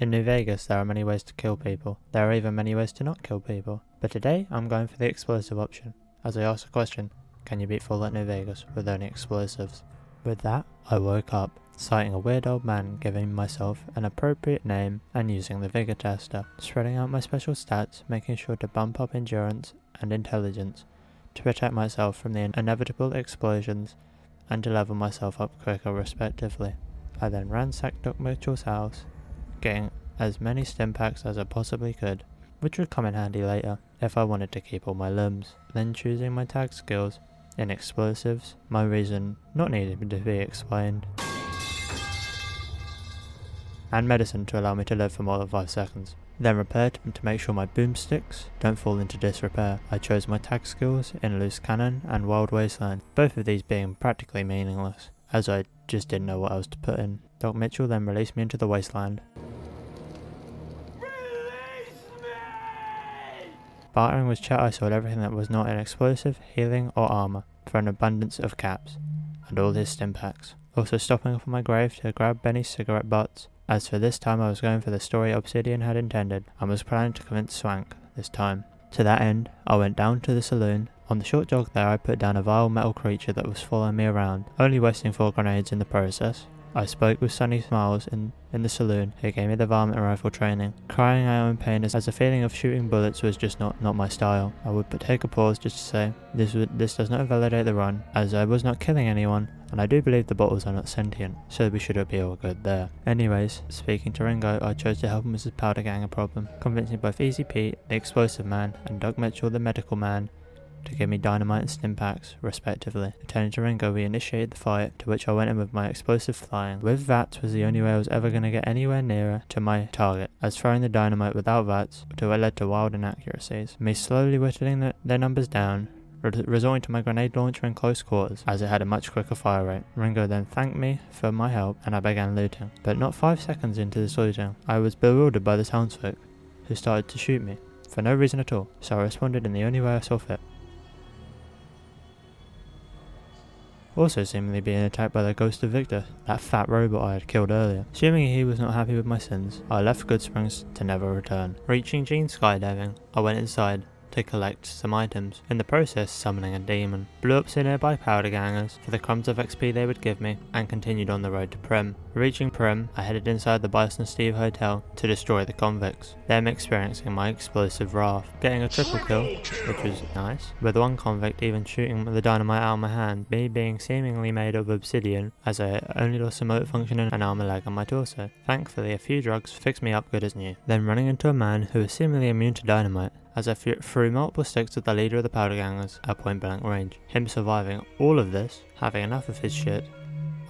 In New Vegas, there are many ways to kill people. There are even many ways to not kill people. But today, I'm going for the explosive option. As I ask the question, can you beat Fallout New Vegas with only explosives? With that, I woke up, sighting a weird old man giving myself an appropriate name and using the vigor tester, spreading out my special stats, making sure to bump up endurance and intelligence to protect myself from the inevitable explosions and to level myself up quicker respectively. I then ransacked Doc Mitchell's house, getting as many stimpacks as I possibly could, which would come in handy later if I wanted to keep all my limbs. Then choosing my tag skills in explosives, my reason not needing to be explained, and medicine to allow me to live for more than 5 seconds. Then repaired to make sure my boomsticks don't fall into disrepair. I chose my tag skills in Loose Cannon and Wild Wasteland, both of these being practically meaningless, as I just didn't know what else to put in. Doc Mitchell then released me into the wasteland. Bartering with chat, I sold everything that was not an explosive, healing or armor for an abundance of caps, and all his stimpacks. Also stopping off on my grave to grab Benny's cigarette butts. As for this time, I was going for the story Obsidian had intended, and was planning to convince Swank this time. To that end, I went down to the saloon. On the short jog there, I put down a vile metal creature that was following me around, only wasting 4 grenades in the process. I spoke with Sunny Smiles in the saloon, who gave me the varmint rifle training, crying out in pain as the feeling of shooting bullets was just not my style. I would but take a pause just to say, this does not validate the run, as I was not killing anyone, and I do believe the bottles are not sentient, so we should be all good there. Anyways, speaking to Ringo, I chose to help him with his powder ganger problem, convincing both Easy Pete, the explosive man, and Doug Mitchell, the medical man, to give me dynamite and stimpacks, respectively. Turning to Ringo, we initiated the fight, to which I went in with my explosive flying. With VATS was the only way I was ever going to get anywhere nearer to my target, as throwing the dynamite without VATS led to wild inaccuracies. Me slowly whittling their numbers down, resorting to my grenade launcher in close quarters, as it had a much quicker fire rate. Ringo then thanked me for my help, and I began looting. But not 5 seconds into this looting, I was bewildered by the townsfolk, who started to shoot me, for no reason at all, so I responded in the only way I saw fit. Also seemingly being attacked by the ghost of Victor, that fat robot I had killed earlier. Assuming he was not happy with my sins, I left Goodsprings to never return. Reaching Gene's skydiving, I went inside to collect some items, in the process summoning a demon. Blew up some nearby powder gangers for the crumbs of XP they would give me, and continued on the road to Prim. Reaching Prim, I headed inside the Bison Steve Hotel to destroy the convicts, them experiencing my explosive wrath, getting a triple kill, which was nice, with one convict even shooting the dynamite out of my hand, me being seemingly made of obsidian, as I only lost a motor function and armor leg on my torso. Thankfully, a few drugs fixed me up good as new. Then running into a man who was seemingly immune to dynamite, as I threw multiple sticks at the leader of the powder gangers at point blank range. Him surviving all of this, having enough of his shit,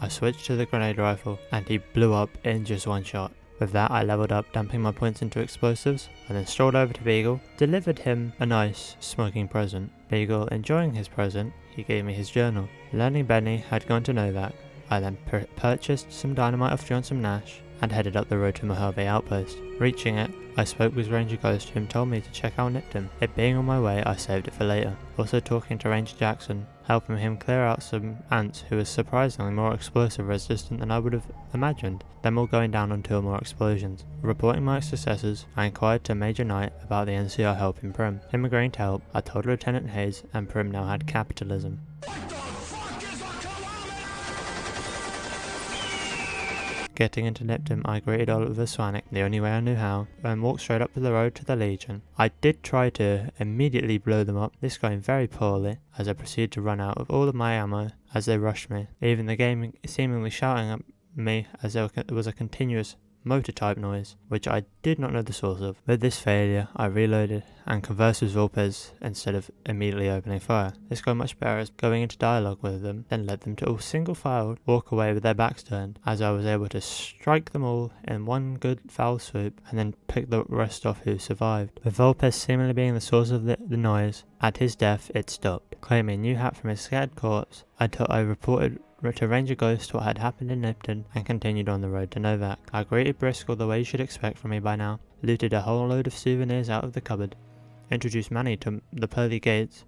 I switched to the grenade rifle and he blew up in just one shot. With that, I leveled up, dumping my points into explosives, and then strolled over to Beagle, delivered him a nice smoking present. Beagle enjoying his present, he gave me his journal. Learning Benny had gone to Novak, I then purchased some dynamite off Johnson Nash and headed up the road to Mojave Outpost. Reaching it, I spoke with Ranger Ghost, whom told me to check out Nipton. It being on my way, I saved it for later. Also talking to Ranger Jackson, helping him clear out some ants who was surprisingly more explosive resistant than I would have imagined, them all going down on 2 or more explosions. Reporting my successes, I inquired to Major Knight about the NCR help in Prim. Him agreeing to help, I told Lieutenant Hayes, and Prim now had capitalism. Getting into Nipton, I greeted Oliver Swanwick the only way I knew how, and walked straight up to the road to the Legion. I did try to immediately blow them up, this going very poorly, as I proceeded to run out of all of my ammo as they rushed me, leaving the game seemingly shouting at me as there was a continuous motor type noise, which I did not know the source of. With this failure, I reloaded and conversed with Volpez instead of immediately opening fire. This got much better as going into dialogue with them, then led them to all single-filed walk away with their backs turned, as I was able to strike them all in one good foul swoop and then pick the rest off who survived. With Volpez seemingly being the source of the noise, at his death it stopped. Claiming a new hat from his scattered corpse, I reported to Ranger Ghost what had happened in Nipton and continued on the road to Novak. I greeted Briscoe the way you should expect from me by now, looted a whole load of souvenirs out of the cupboard, introduced Manny to the pearly gates,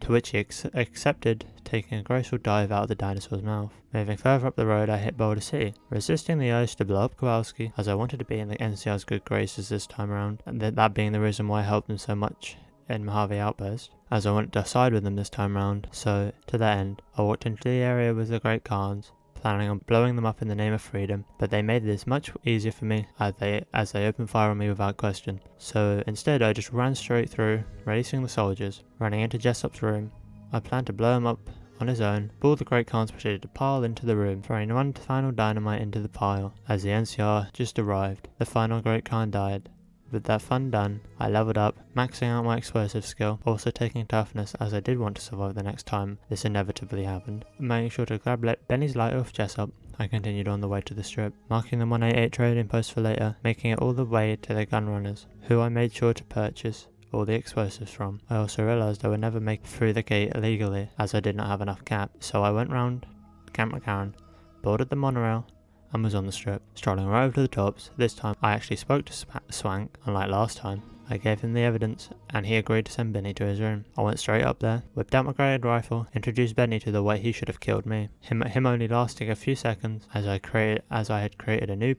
to which he accepted taking a graceful dive out of the dinosaur's mouth. Moving further up the road, I hit Boulder City, resisting the urge to blow up Kowalski, as I wanted to be in the NCR's good graces this time around, and that being the reason why I helped them so much in Mojave Outpost, as I wanted to side with them this time round. So, to that end, I walked into the area with the Great Khans, planning on blowing them up in the name of freedom, but they made this much easier for me as they opened fire on me without question. So instead I just ran straight through, releasing the soldiers. Running into Jessup's room, I planned to blow him up on his own, but all the Great Khans proceeded to pile into the room, throwing one final dynamite into the pile. As the NCR just arrived, the final Great Khan died. With that fun done, I leveled up, maxing out my explosive skill, also taking toughness as I did want to survive the next time this inevitably happened. Making sure to grab Benny's lighter off Jessup, I continued on the way to the strip, marking the 188 trading post for later, making it all the way to the gun runners, who I made sure to purchase all the explosives from. I also realised I would never make it through the gate illegally, as I did not have enough cap, so I went round Camp McCarran, boarded the monorail, and was on the strip. Strolling right over to the tops, this time I actually spoke to Swank, unlike last time. I gave him the evidence, and he agreed to send Benny to his room. I went straight up there, whipped out my grenade rifle, introduced Benny to the way he should have killed me. Him only lasting a few seconds, as I had created a new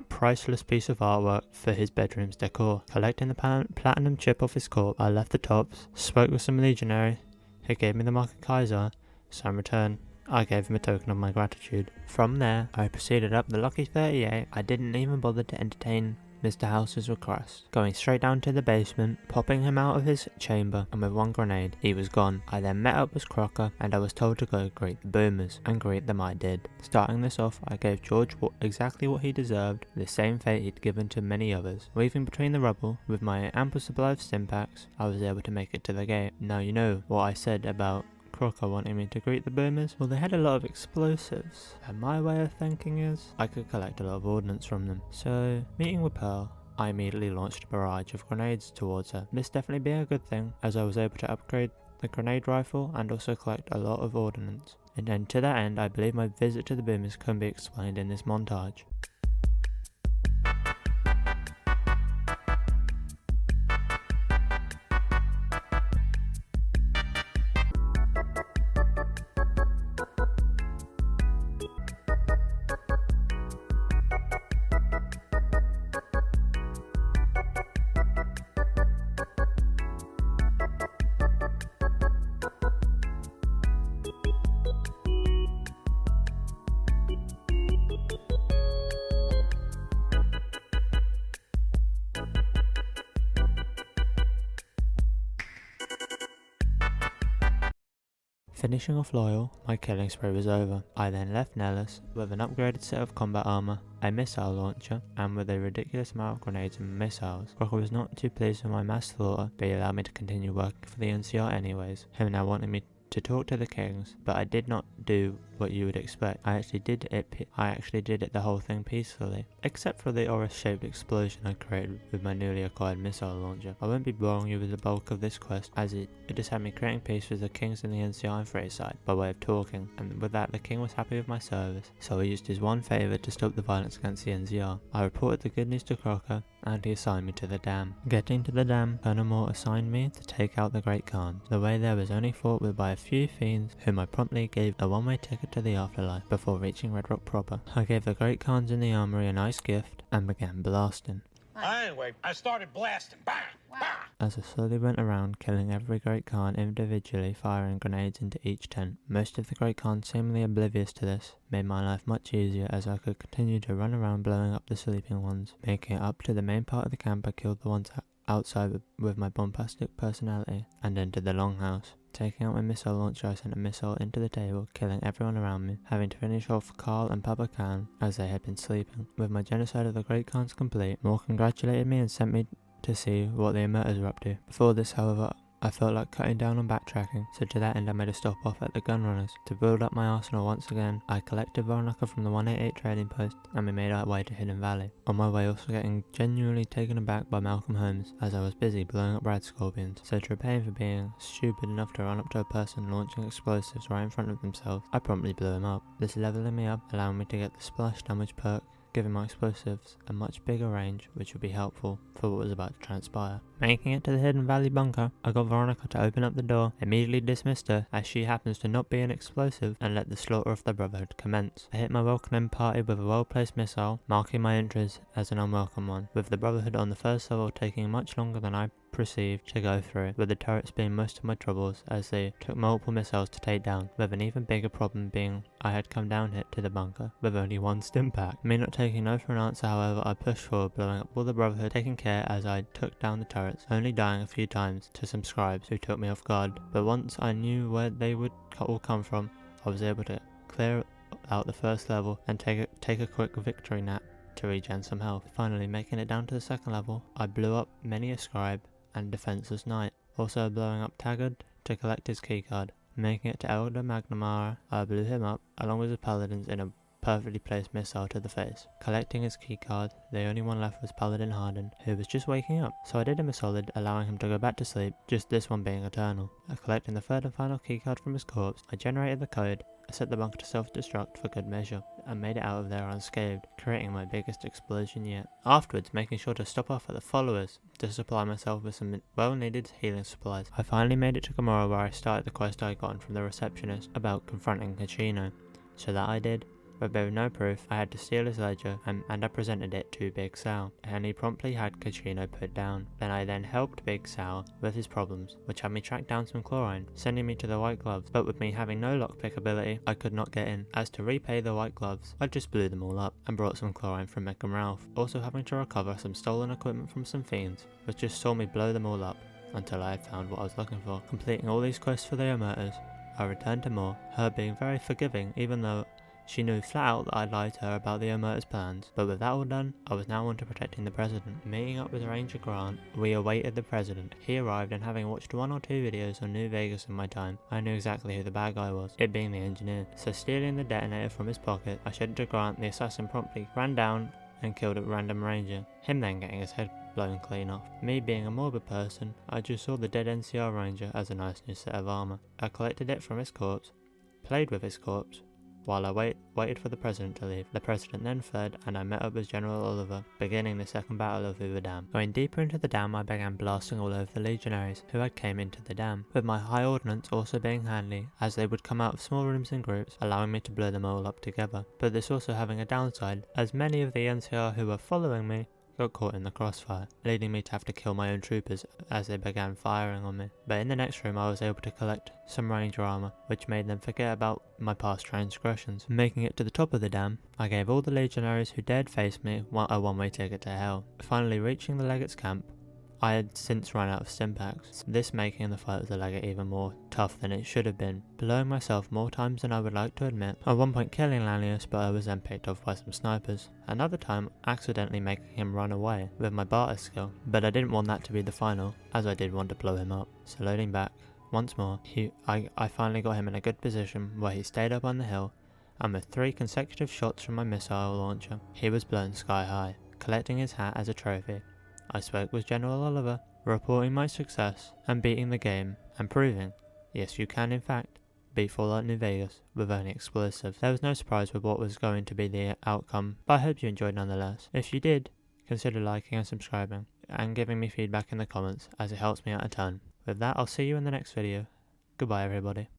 priceless piece of artwork for his bedroom's decor. Collecting the platinum chip off his corpse, I left the tops, spoke with some legionary, who gave me the mark of Kaiser, so in return, I gave him a token of my gratitude. From there, I proceeded up the Lucky 38. I didn't even bother to entertain Mr. House's request. Going straight down to the basement, popping him out of his chamber, and with one grenade, he was gone. I then met up with Crocker, and I was told to go greet the boomers, and greet them I did. Starting this off, I gave George exactly what he deserved, the same fate he'd given to many others. Weaving between the rubble, with my ample supply of stimpacks, I was able to make it to the gate. Now you know what I said about Crocker wanting me to greet the boomers. Well, they had a lot of explosives, and my way of thinking is I could collect a lot of ordnance from them. So, meeting with Pearl, I immediately launched a barrage of grenades towards her. This definitely being a good thing, as I was able to upgrade the grenade rifle and also collect a lot of ordnance. And then to that end, I believe my visit to the boomers can be explained in this montage. Finishing off Loyal, my killing spree was over. I then left Nellis with an upgraded set of combat armor, a missile launcher, and with a ridiculous amount of grenades and missiles. Crocker was not too pleased with my mass slaughter, but he allowed me to continue working for the NCR anyways, him now wanting me to talk to the kings, but I did not do what you would expect. I actually did it the whole thing peacefully, except for the Oris-shaped explosion I created with my newly acquired missile launcher. I won't be boring you with the bulk of this quest, as it just had me creating peace with the kings in the NCR and Freyside by way of talking, and with that the king was happy with my service, so he used his one favour to stop the violence against the NCR. I reported the good news to Crocker, and he assigned me to the dam. Getting to the dam, Colonel Moore assigned me to take out the Great Khan. The way there was only fought with by a few fiends, whom I promptly gave a one-way ticket to the afterlife before reaching Red Rock proper. I gave the Great Khans in the armory a nice gift, and began blasting. Anyway, I started blasting. Bang! Bang! As I slowly went around, killing every Great Khan individually, firing grenades into each tent. Most of the Great Khans, seemingly oblivious to this, made my life much easier as I could continue to run around blowing up the sleeping ones. Making it up to the main part of the camp, I killed the ones outside with my bombastic personality, and entered the longhouse. Taking out my missile launcher, I sent a missile into the table, killing everyone around me, having to finish off Carl and Papa Khan as they had been sleeping. With my genocide of the Great Khans complete, Moore congratulated me and sent me to see what the Emerters were up to. Before this, however, I felt like cutting down on backtracking, so to that end I made a stop off at the gun runners. To build up my arsenal once again, I collected Veronica from the 188 trading post, and we made our way to Hidden Valley. On my way, also getting genuinely taken aback by Malcolm Holmes, as I was busy blowing up rad scorpions. So to repay him for being stupid enough to run up to a person launching explosives right in front of themselves, I promptly blew him up. This leveling me up, allowing me to get the splash damage perk giving my explosives a much bigger range, which would be helpful for what was about to transpire. Making it to the Hidden Valley bunker, I got Veronica to open up the door, immediately dismissed her as she happens to not be an explosive, and let the slaughter of the Brotherhood commence. I hit my welcoming party with a well-placed missile, marking my entries as an unwelcome one, with the Brotherhood on the first level taking much longer than I perceived to go through, with the turrets being most of my troubles as they took multiple missiles to take down, with an even bigger problem being I had come down hit to the bunker with only one stimpack. Me not taking no for an answer, however, I pushed forward, blowing up all the Brotherhood, taking care as I took down the turrets, only dying a few times to some scribes who took me off guard. But once I knew where they would all come from, I was able to clear out the first level and take a quick victory nap to regen some health. Finally, making it down to the second level, I blew up many a scribe and defenseless knight, also blowing up Taggart to collect his keycard. Making it to Elder Magnamara, I blew him up along with his paladins in a perfectly placed missile to the face. Collecting his keycard, the only one left was Paladin Harden, who was just waking up, so I did him a solid, allowing him to go back to sleep, just this one being eternal. Collecting the third and final keycard from his corpse, I generated the code, I set the bunker to self-destruct for good measure, and made it out of there unscathed, creating my biggest explosion yet. Afterwards, making sure to stop off at the followers to supply myself with some well-needed healing supplies. I finally made it to Gamora, where I started the quest I had gotten from the receptionist about confronting Kachino. So that I did, but with no proof, I had to steal his ledger and I presented it to Big Sal, and he promptly had Kachino put down. I then helped Big Sal with his problems, which had me track down some chlorine, sending me to the white gloves, but with me having no lockpick ability, I could not get in. As to repay the white gloves, I just blew them all up and brought some chlorine from Mick and Ralph, also having to recover some stolen equipment from some fiends, which just saw me blow them all up until I had found what I was looking for. Completing all these quests for the Omertas, I returned to Moore, her being very forgiving even though she knew flat out that I'd lied to her about the Omerta's plans, but with that all done, I was now on to protecting the President. Meeting up with Ranger Grant, we awaited the President. He arrived, and having watched 1 or 2 videos on New Vegas in my time, I knew exactly who the bad guy was, it being the engineer. So stealing the detonator from his pocket, I showed it to Grant. The assassin promptly ran down and killed a random ranger, him then getting his head blown clean off. Me being a morbid person, I just saw the dead NCR ranger as a nice new set of armor. I collected it from his corpse, played with his corpse, while I waited for the President to leave. The President then fled, and I met up with General Oliver, beginning the second battle of Hoover Dam. Going deeper into the dam, I began blasting all over the legionaries who had came into the dam, with my high ordnance also being handy, as they would come out of small rooms in groups, allowing me to blow them all up together. But this also having a downside, as many of the NCR who were following me got caught in the crossfire, leading me to have to kill my own troopers as they began firing on me. But in the next room I was able to collect some ranger armor, which made them forget about my past transgressions. Making it to the top of the dam, I gave all the legionaries who dared face me a one-way ticket to hell. Finally reaching the legate's camp, I had since run out of stimpacks, this making the fight with the legate even more tough than it should have been, blowing myself more times than I would like to admit, at one point killing Lanius, but I was then picked off by some snipers, another time accidentally making him run away with my barter skill, but I didn't want that to be the final, as I did want to blow him up. So loading back, once more, I finally got him in a good position where he stayed up on the hill, and with 3 consecutive shots from my missile launcher, he was blown sky high, collecting his hat as a trophy. I spoke with General Oliver, reporting my success and beating the game, and proving, yes you can in fact, beat Fallout New Vegas with only explosives. There was no surprise with what was going to be the outcome, but I hope you enjoyed nonetheless. If you did, consider liking and subscribing, and giving me feedback in the comments, as it helps me out a ton. With that, I'll see you in the next video. Goodbye everybody.